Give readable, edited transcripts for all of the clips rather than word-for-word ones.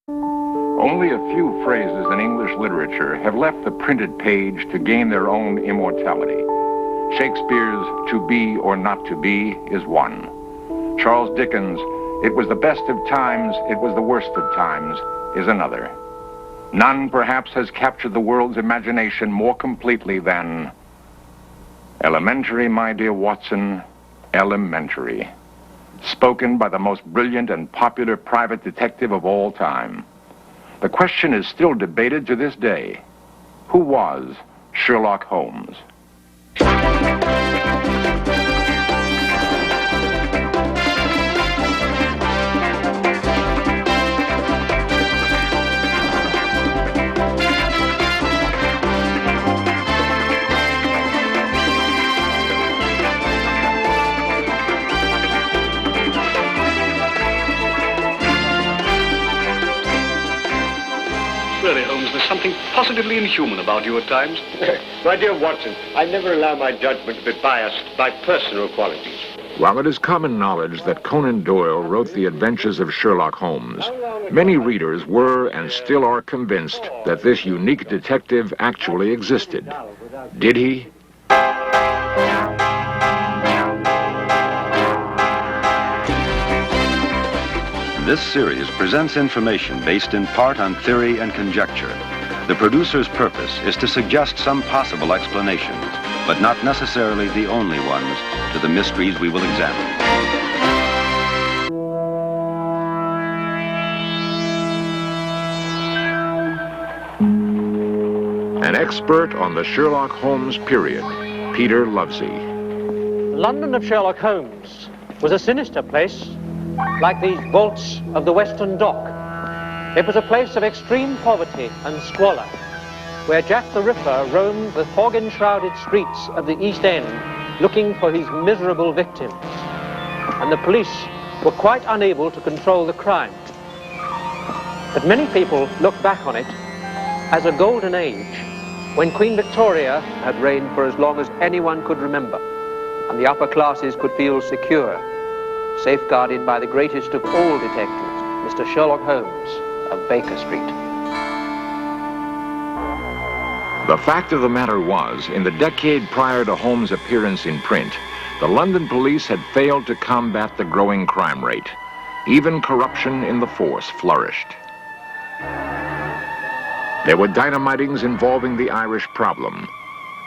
Only a few phrases in English literature have left the printed page to gain their own immortality. Shakespeare's "to be or not to be" is one. Charles Dickens' "it was the best of times, it was the worst of times" is another. None, perhaps, has captured the world's imagination more completely than "Elementary, my dear Watson, elementary." Spoken by the most brilliant and popular private detective of all time. The question is still debated to this day. Who was Sherlock Holmes? Really, Holmes, there's something positively inhuman about you at times. My dear Watson, I never allow my judgment to be biased by personal qualities. While it is common knowledge that Conan Doyle wrote the adventures of Sherlock Holmes, many readers were and still are convinced that this unique detective actually existed. Did he? This series presents information based in part on theory and conjecture. The producer's purpose is to suggest some possible explanations, but not necessarily the only ones, to the mysteries we will examine. An expert on the Sherlock Holmes period, Peter Lovesey. The London of Sherlock Holmes was a sinister place, like these vaults of the Western Dock. It was a place of extreme poverty and squalor, where Jack the Ripper roamed the fog-enshrouded streets of the East End looking for his miserable victims. And the police were quite unable to control the crime. But many people look back on it as a golden age, when Queen Victoria had reigned for as long as anyone could remember, and the upper classes could feel secure, safeguarded by the greatest of all detectives, Mr. Sherlock Holmes of Baker Street. The fact of the matter was, in the decade prior to Holmes' appearance in print, the London police had failed to combat the growing crime rate. Even corruption in the force flourished. There were dynamitings involving the Irish problem,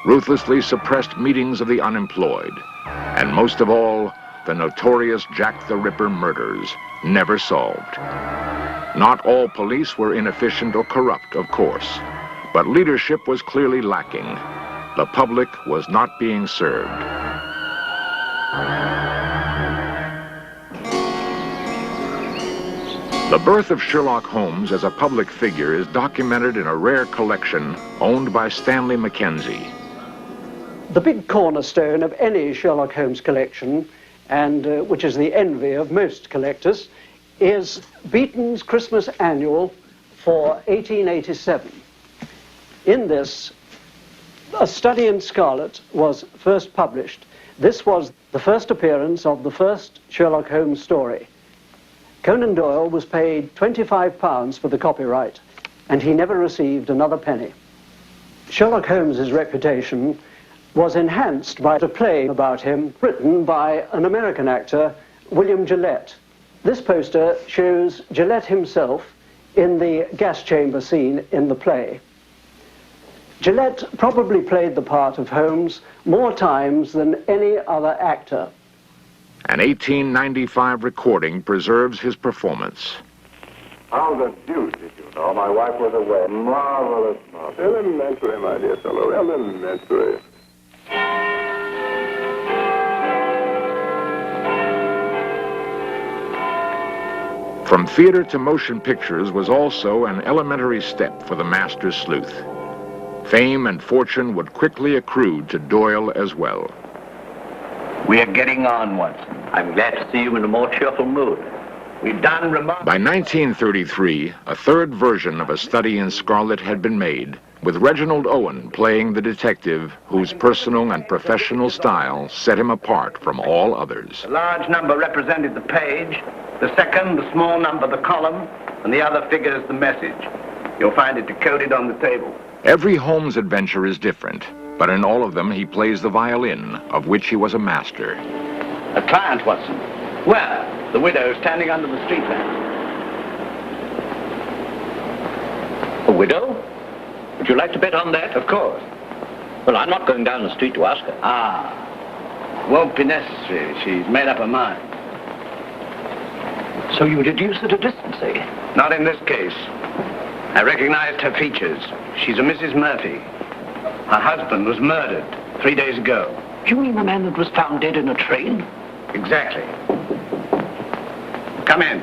ruthlessly suppressed meetings of the unemployed, and most of all, the notorious Jack the Ripper murders, never solved. Not all police were inefficient or corrupt, of course, but leadership was clearly lacking. The public was not being served. The birth of Sherlock Holmes as a public figure is documented in a rare collection owned by Stanley Mackenzie. The big cornerstone of any Sherlock Holmes collection, and which is the envy of most collectors, is Beeton's Christmas Annual for 1887. In this, A Study in Scarlet was first published. This was the first appearance of the first Sherlock Holmes story. Conan Doyle was paid £25 for the copyright, and he never received another penny. Sherlock Holmes's reputation was enhanced by a play about him written by an American actor, William Gillette. This poster shows Gillette himself in the gas chamber scene in the play. Gillette probably played the part of Holmes more times than any other actor. An 1895 recording preserves his performance. How the deuce did you know my wife was away? Marvelous, marvelous. Elementary, my dear fellow, elementary. From theater to motion pictures was also an elementary step for the master sleuth. Fame and fortune would quickly accrue to Doyle as well. We're getting on, Watson. I'm glad to see you in a more cheerful mood. We've done remarkable. By 1933, a third version of A Study in Scarlet had been made, with Reginald Owen playing the detective whose personal and professional style set him apart from all others. The large number represented the page, the second, the small number, the column, and the other figures the message. You'll find it decoded on the table. Every Holmes adventure is different, but in all of them he plays the violin, of which he was a master. A client, Watson. Where? The widow standing under the street lamp. A widow? Would you like to bet on that? Of course. Well, I'm not going down the street to ask her. Ah. Won't be necessary. She's made up her mind. So you deduce at a distance, eh? Not in this case. I recognized her features. She's a Mrs. Murphy. Her husband was murdered 3 days ago. You mean the man that was found dead in a train? Exactly. Come in.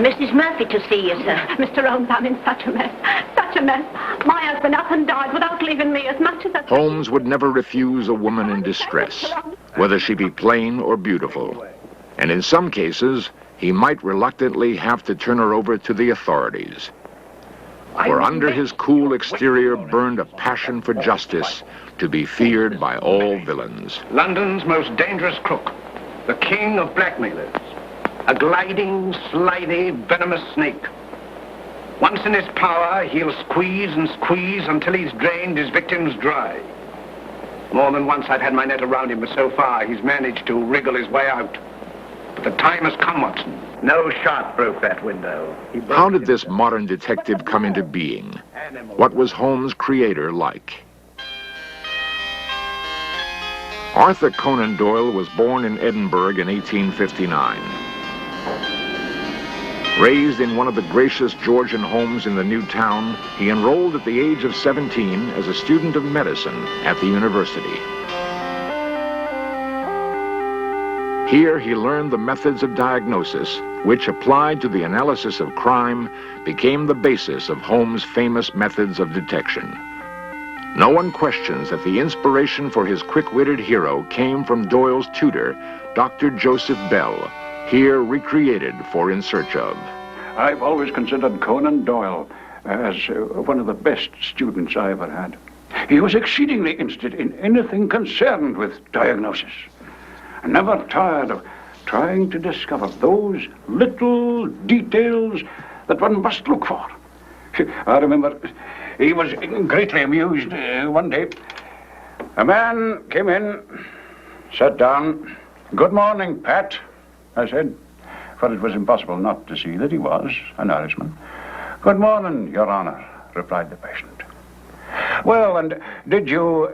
Mrs. Murphy to see you, sir. Mr. Holmes, I'm in such a mess. Such a mess. My husband up and died without leaving me as much as a... Holmes would never refuse a woman in distress, whether she be plain or beautiful. And in some cases, he might reluctantly have to turn her over to the authorities. For under his cool exterior burned a passion for justice to be feared by all villains. London's most dangerous crook. The king of blackmailers. A gliding, slithy, venomous snake. Once in his power, he'll squeeze and squeeze until he's drained his victims dry. More than once I've had my net around him, but so far he's managed to wriggle his way out. But the time has come, Watson. No shot broke that window. How did this modern detective come into being? What was Holmes' creator like? Arthur Conan Doyle was born in Edinburgh in 1859. Raised in one of the gracious Georgian homes in the new town, he enrolled at the age of 17 as a student of medicine at the university. Here he learned the methods of diagnosis, which, applied to the analysis of crime, became the basis of Holmes' famous methods of detection. No one questions that the inspiration for his quick-witted hero came from Doyle's tutor, Dr. Joseph Bell, here recreated for In Search Of. I've always considered Conan Doyle as one of the best students I ever had. He was exceedingly interested in anything concerned with diagnosis, and never tired of trying to discover those little details that one must look for. I remember he was greatly amused one day. A man came in, sat down. "Good morning, Pat," I said, for it was impossible not to see that he was an Irishman. "Good morning, Your Honor," replied the patient. "Well, and did you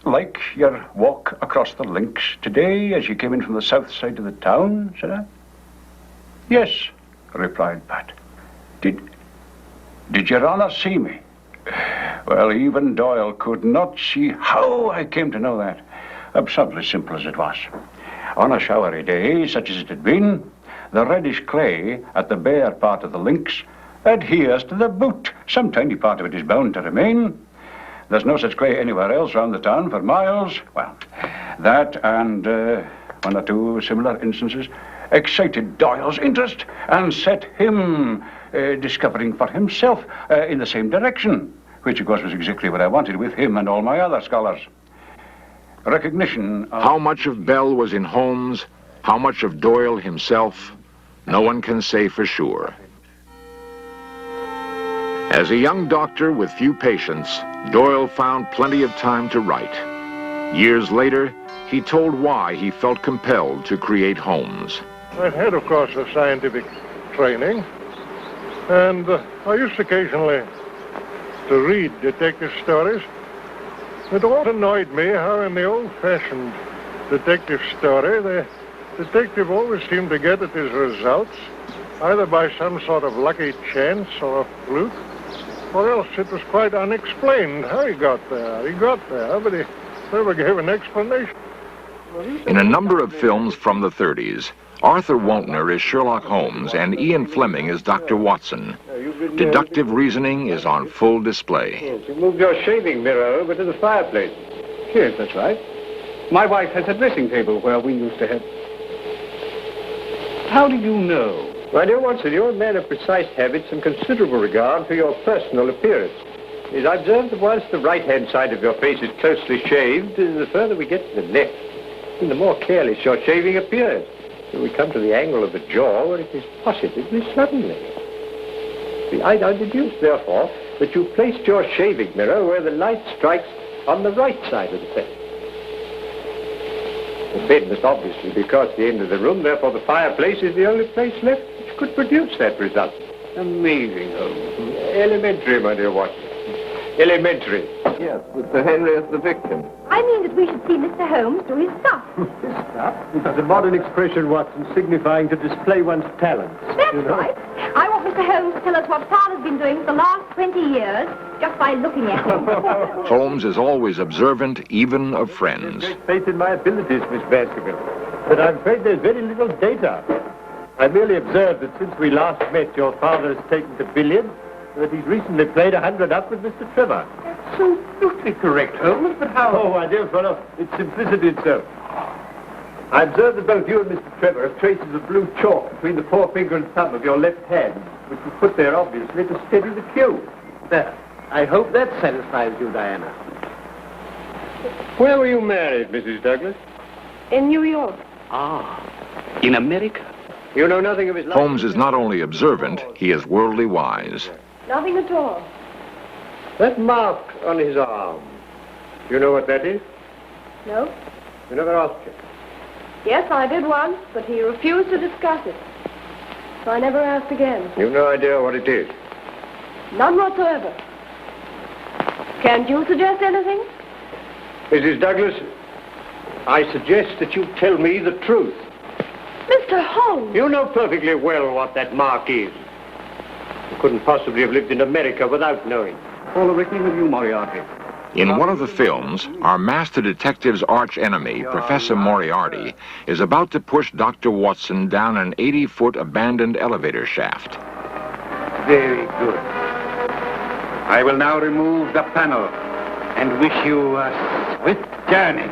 like your walk across the links today as you came in from the south side of the town?" said I. "Yes," replied Pat. Did Your Honor see me?" Well, even Doyle could not see how I came to know that, absurdly simple as it was. On a showery day, such as it had been, the reddish clay at the bare part of the links adheres to the boot. Some tiny part of it is bound to remain. There's no such clay anywhere else round the town for miles. Well, that and one or two similar instances excited Doyle's interest and set him discovering for himself in the same direction, which of course was exactly what I wanted with him and all my other scholars. Recognition of... How much of Bell was in Holmes, how much of Doyle himself, no one can say for sure. As a young doctor with few patients, Doyle found plenty of time to write. Years later, he told why he felt compelled to create Holmes. I've had, of course, a scientific training, and I used occasionally to read detective stories. It always annoyed me how in the old-fashioned detective story, the detective always seemed to get at his results either by some sort of lucky chance or a fluke, or else it was quite unexplained how he got there. He got there, but he never gave an explanation. In a number of films from the 30s, Arthur Wontner is Sherlock Holmes and Ian Fleming is Dr. Watson. Deductive reasoning is on full display. Yes, you moved your shaving mirror over to the fireplace. Yes, that's right. My wife has a dressing table where we used to have... How do you know? My dear Watson, you're a man of precise habits and considerable regard for your personal appearance. As I observed that whilst the right-hand side of your face is closely shaved, the further we get to the left, the more careless your shaving appears. So we come to the angle of the jaw where it is positively suddenly. I deduce, therefore, that you placed your shaving mirror where the light strikes on the right side of the face. The bed must obviously be across the end of the room, therefore the fireplace is the only place left which could produce that result. Amazing, Holmes. Elementary, my dear Watson. Elementary. Yes, Mr. Henry is the victim. I mean that we should see Mr. Holmes do his stuff. This is a modern expression, Watson, signifying to display one's talents. That's right. I want Mr. Holmes to tell us what Father's been doing for the last 20 years, just by looking at him. Holmes is always observant, even of friends. Great faith in my abilities, Miss Baskerville. But I'm afraid there's very little data. I merely observed that since we last met, your father has taken to billiards, and that he's recently played 100 up with Mr. Trevor. That's so brutally correct, Holmes, but how? Oh, my dear fellow, it's simplicity itself. I observed that both you and Mr. Trevor have traces of blue chalk between the forefinger and thumb of your left hand, which was put there, obviously, to steady the cue. There. I hope that satisfies you, Diana. Where were you married, Mrs. Douglas? In New York. Ah, in America? You know nothing of his life. Holmes is not only observant, he is worldly wise. Nothing at all. That mark on his arm, you know what that is? No? You never asked him. Yes, I did once, but he refused to discuss it. So I never asked again. You've no idea what it is. None whatsoever. Can't you suggest anything? Mrs. Douglas, I suggest that you tell me the truth. Mr. Holmes! You know perfectly well what that mark is. You couldn't possibly have lived in America without knowing. All the reckoning with you, Moriarty. In one of the films, our master detective's arch enemy, Professor Moriarty, is about to push Dr. Watson down an 80-foot abandoned elevator shaft. Very good. I will now remove the panel and wish you a swift journey.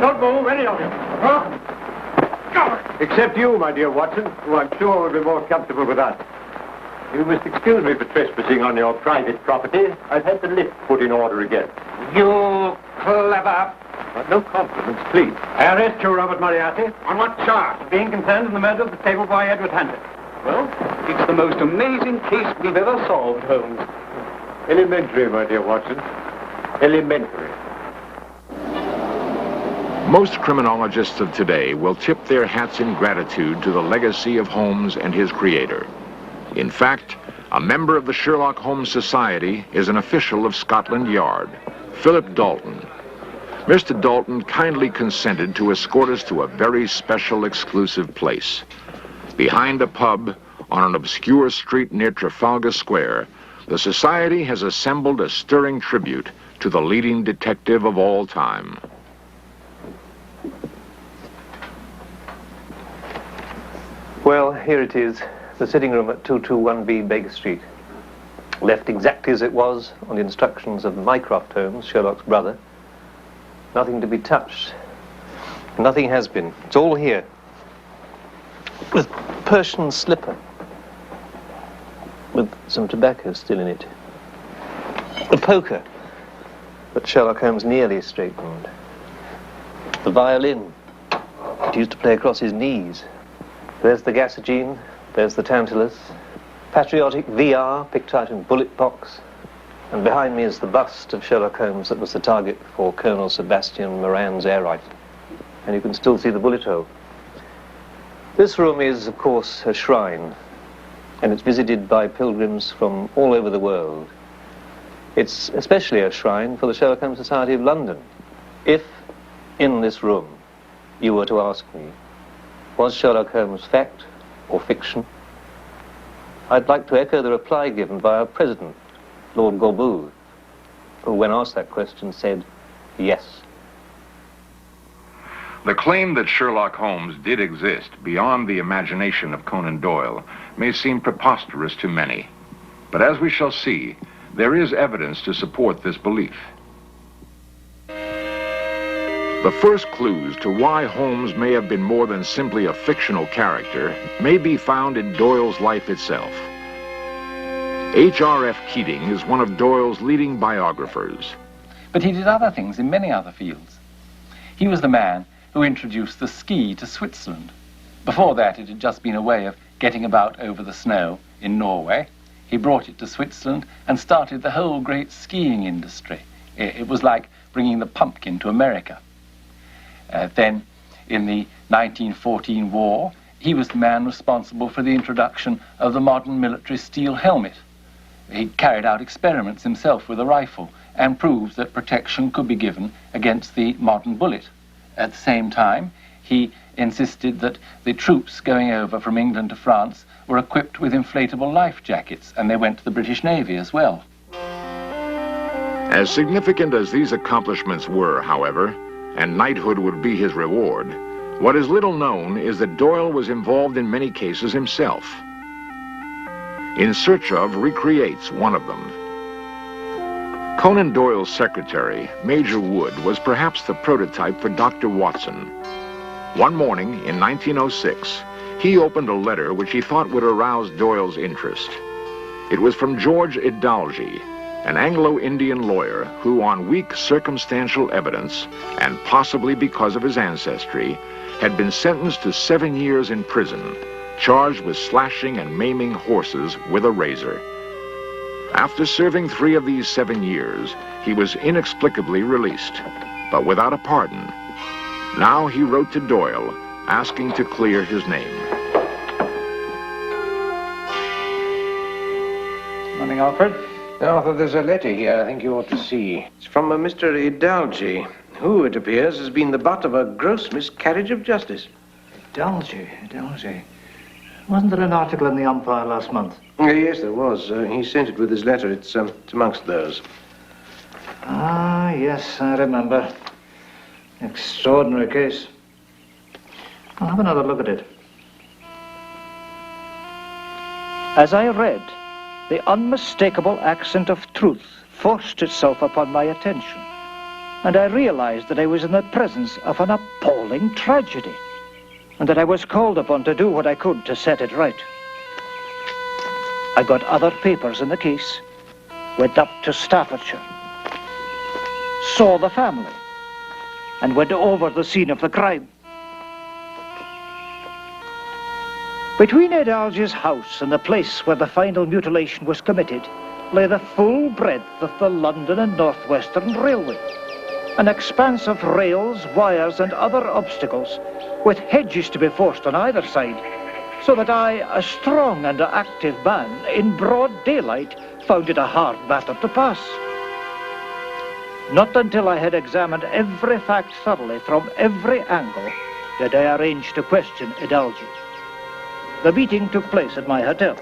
Don't move, any of you. Huh? Except you, my dear Watson, who I'm sure will be more comfortable with us. You must excuse me for trespassing on your private property. I've had the lift put in order again. You clever... No compliments, please. I arrest you, Robert Moriarty. On what charge? Being concerned in the murder of the stable boy, Edward Hunter. Well, it's the most amazing case we've ever solved, Holmes. Elementary, my dear Watson. Elementary. Most criminologists of today will tip their hats in gratitude to the legacy of Holmes and his creator. In fact, a member of the Sherlock Holmes Society is an official of Scotland Yard, Philip Dalton. Mr. Dalton kindly consented to escort us to a very special, exclusive place. Behind a pub on an obscure street near Trafalgar Square, the Society has assembled a stirring tribute to the leading detective of all time. Well, here it is, the sitting room at 221B Baker Street. Left exactly as it was on the instructions of Mycroft Holmes, Sherlock's brother. Nothing to be touched. Nothing has been. It's all here. With Persian slipper. With some tobacco still in it. The poker that Sherlock Holmes nearly straightened. The violin that he used to play across his knees. There's the gasogene, there's the tantalus. Patriotic VR picked out in bullet box. And behind me is the bust of Sherlock Holmes that was the target for Colonel Sebastian Moran's air rifle. And you can still see the bullet hole. This room is, of course, a shrine, and it's visited by pilgrims from all over the world. It's especially a shrine for the Sherlock Holmes Society of London. If, in this room, you were to ask me, was Sherlock Holmes fact or fiction? I'd like to echo the reply given by our president, Lord Gorbooth, who, when asked that question, said, yes. The claim that Sherlock Holmes did exist beyond the imagination of Conan Doyle may seem preposterous to many. But as we shall see, there is evidence to support this belief. The first clues to why Holmes may have been more than simply a fictional character may be found in Doyle's life itself. H.R.F. Keating is one of Doyle's leading biographers. But he did other things in many other fields. He was the man who introduced the ski to Switzerland. Before that, it had just been a way of getting about over the snow in Norway. He brought it to Switzerland and started the whole great skiing industry. It was like bringing the pumpkin to America. Then, in the 1914 war, he was the man responsible for the introduction of the modern military steel helmet. He carried out experiments himself with a rifle and proved that protection could be given against the modern bullet. At the same time, he insisted that the troops going over from England to France were equipped with inflatable life jackets, and they went to the British Navy as well. As significant as these accomplishments were, however, and knighthood would be his reward, what is little known is that Doyle was involved in many cases himself. In Search Of recreates one of them. Conan Doyle's secretary, Major Wood, was perhaps the prototype for Dr. Watson. One morning in 1906, he opened a letter which he thought would arouse Doyle's interest. It was from George Idalgi, an Anglo-Indian lawyer who, on weak circumstantial evidence, and possibly because of his ancestry, had been sentenced to 7 years in prison, charged with slashing and maiming horses with a razor. After serving 3 of these 7 years, he was inexplicably released, but without a pardon. Now he wrote to Doyle, asking to clear his name. Morning, Alfred. Arthur, there's a letter here I think you ought to see. It's from Mr. Idalgi, who, it appears, has been the butt of a gross miscarriage of justice. Idalgi. Wasn't there an article in the Umpire last month? Yes, there was. He sent it with his letter. It's amongst those. Ah, yes, I remember. Extraordinary case. I'll have another look at it. As I read, the unmistakable accent of truth forced itself upon my attention, and I realized that I was in the presence of an appalling tragedy, and that I was called upon to do what I could to set it right. I got other papers in the case, went up to Staffordshire, saw the family, and went over the scene of the crime. Between Idalgi's house and the place where the final mutilation was committed lay the full breadth of the London and North Western Railway, an expanse of rails, wires, and other obstacles, with hedges to be forced on either side, so that I, a strong and active man, in broad daylight, found it a hard matter to pass. Not until I had examined every fact thoroughly from every angle did I arrange to question Idalgi. The meeting took place at my hotel.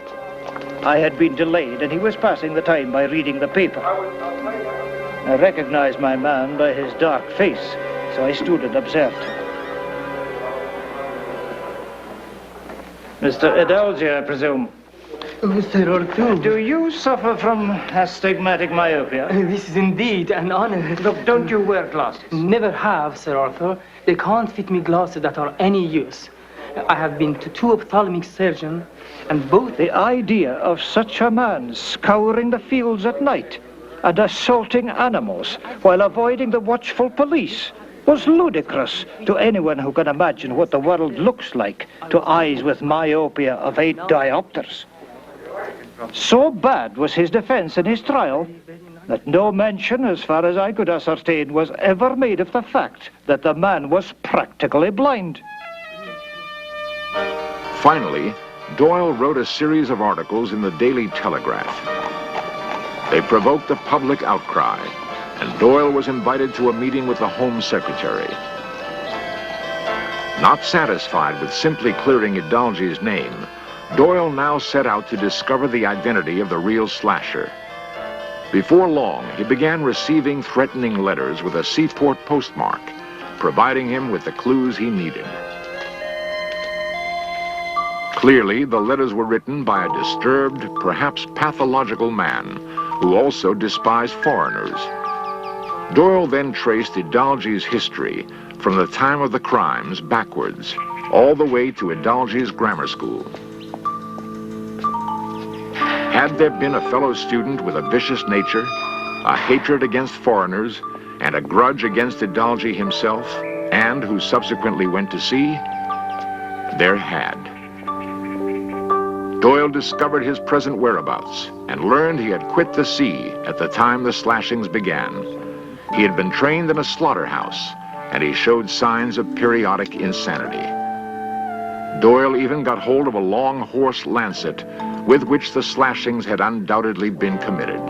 I had been delayed, and he was passing the time by reading the paper. I recognized my man by his dark face, so I stood and observed him. Mr. Idalgi, I presume. Oh, Sir Arthur. Do you suffer from astigmatic myopia? This is indeed an honor. Look, don't you wear glasses? Never have, Sir Arthur. They can't fit me glasses that are any use. I have been to 2 ophthalmic surgeons, and both... The idea of such a man scouring the fields at night and assaulting animals while avoiding the watchful police was ludicrous to anyone who can imagine what the world looks like to eyes with myopia of 8 diopters. So bad was his defense in his trial that no mention, as far as I could ascertain, was ever made of the fact that the man was practically blind. Finally, Doyle wrote a series of articles in the Daily Telegraph. They provoked a public outcry, and Doyle was invited to a meeting with the Home Secretary. Not satisfied with simply clearing Idalgi's name, Doyle now set out to discover the identity of the real slasher. Before long, he began receiving threatening letters with a seaport postmark, providing him with the clues he needed. Clearly, the letters were written by a disturbed, perhaps pathological man who also despised foreigners. Doyle then traced Idalgi's history from the time of the crimes backwards, all the way to Idalgi's grammar school. Had there been a fellow student with a vicious nature, a hatred against foreigners, and a grudge against Idalgi himself, and who subsequently went to sea? There had. Doyle discovered his present whereabouts and learned he had quit the sea at the time the slashings began. He had been trained in a slaughterhouse, and he showed signs of periodic insanity. Doyle even got hold of a long horse lancet with which the slashings had undoubtedly been committed.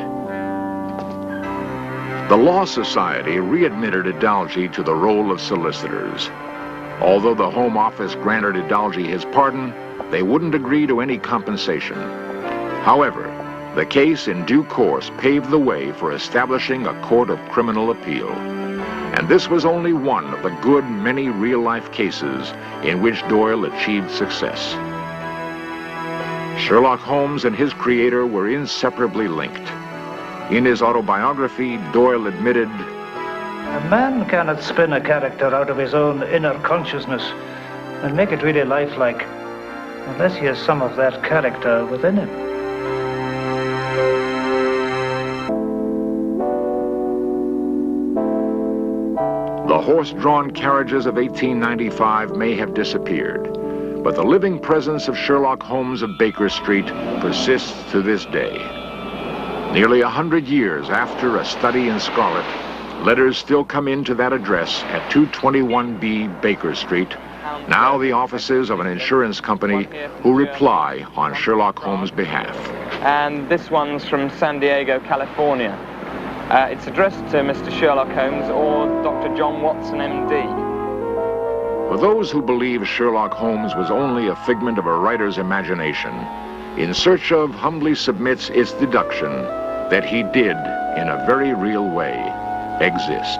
The Law Society readmitted Idalgi to the role of solicitors. Although the Home Office granted Idalgi his pardon, they wouldn't agree to any compensation. However, the case in due course paved the way for establishing a court of criminal appeal. And this was only one of the good many real-life cases in which Doyle achieved success. Sherlock Holmes and his creator were inseparably linked. In his autobiography, Doyle admitted, A man cannot spin a character out of his own inner consciousness and make it really lifelike unless he has some of that character within him. The horse-drawn carriages of 1895 may have disappeared, but the living presence of Sherlock Holmes of Baker Street persists to this day. Nearly 100 years after A Study in Scarlet, letters still come into that address at 221B Baker Street, now the offices of an insurance company who reply on Sherlock Holmes' behalf. And this one's from San Diego, California. It's addressed to Mr. Sherlock Holmes or Dr. John Watson, MD. For those who believe Sherlock Holmes was only a figment of a writer's imagination, In Search Of humbly submits its deduction that he did, in a very real way, exist.